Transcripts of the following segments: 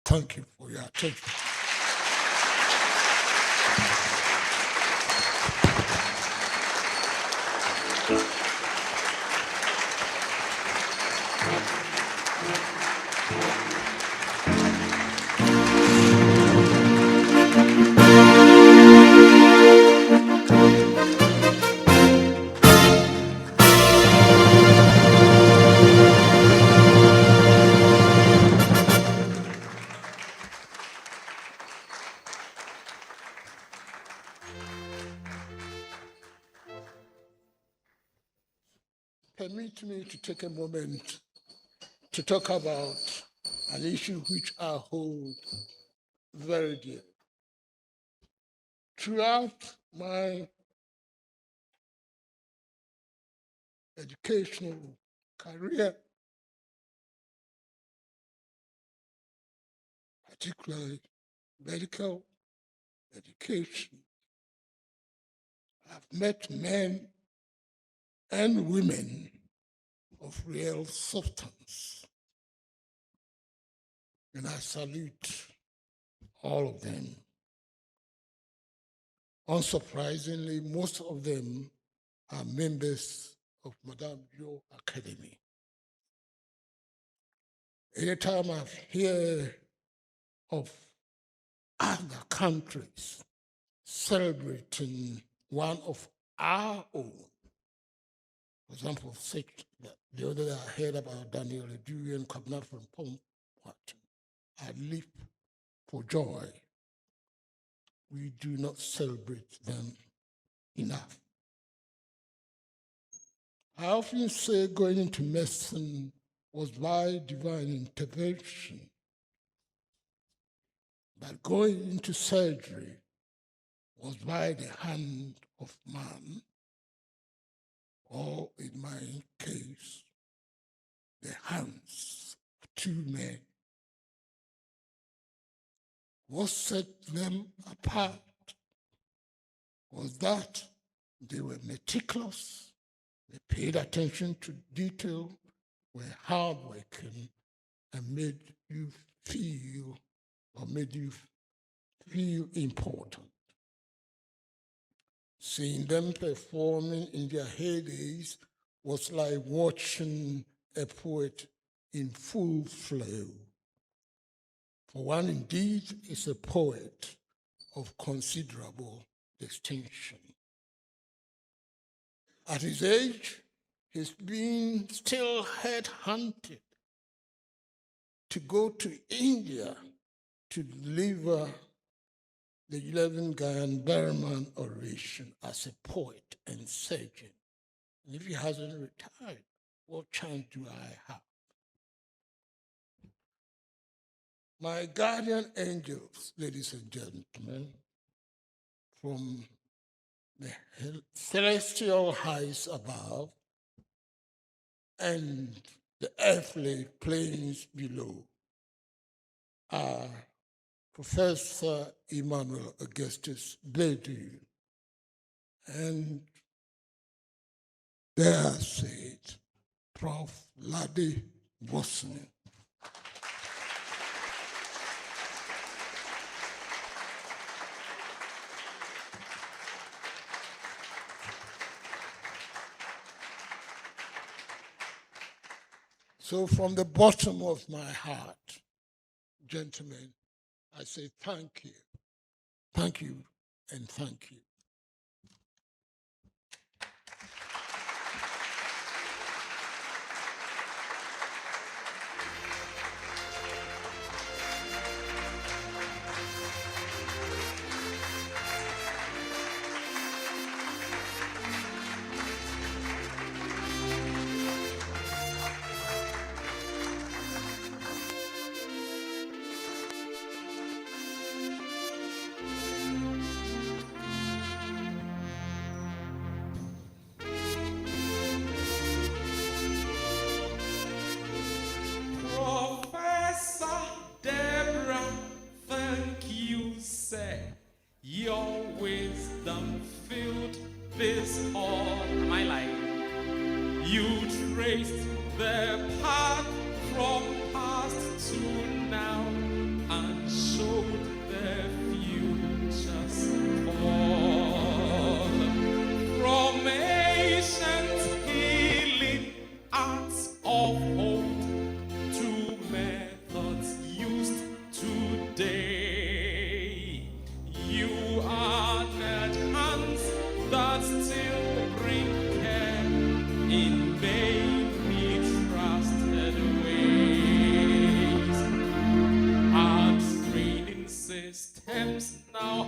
Thank you for your attention. Permit me to take a moment to talk about an issue which I hold very dear. Throughout my educational career, particularly medical education, I've met men and women of real substance. And I salute all of them. Unsurprisingly, most of them are members of Madame Yo Academy. Anytime I hear of other countries celebrating one of our own, for example, the other day I heard about Daniel Eduri and Kabna from Pompat, I leap for joy. We do not celebrate them enough. I often say going into medicine was by divine intervention, but going into surgery was by the hand of man, or in my case, the hands of two men. What set them apart was that they were meticulous, they paid attention to detail, were hardworking, and made you feel important. Seeing them performing in their heydays was like watching a poet in full flow. For one indeed is a poet of considerable distinction. At his age, he's been still headhunted to go to India to deliver the 11 Gaian Berman oration as a poet and surgeon. And if he hasn't retired, what chance do I have? My guardian angels, ladies and gentlemen, from the celestial heights above and the earthly plains below, are Professor Emmanuel Augustus Bledu, and there said, Prof. Lade Wosornu. So from the bottom of my heart, gentlemen, I say thank you. Thank you and thank you.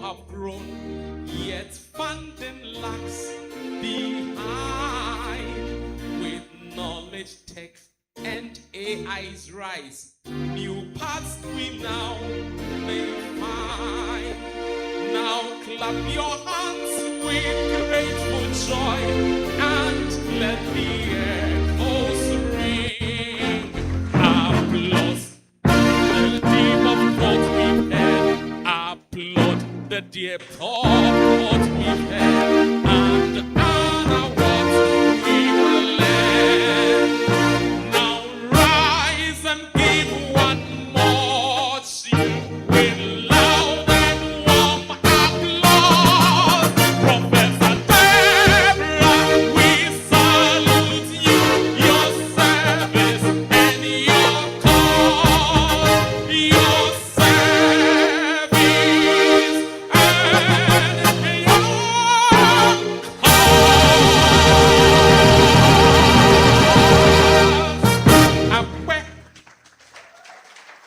have grown, yet funding lags behind. With knowledge, tech, and AI's rise, new paths we now may find. Now clap your hands with grateful joy and let the echoes ring. Applause the deep of what we've had. Applaud the depth of what we've had.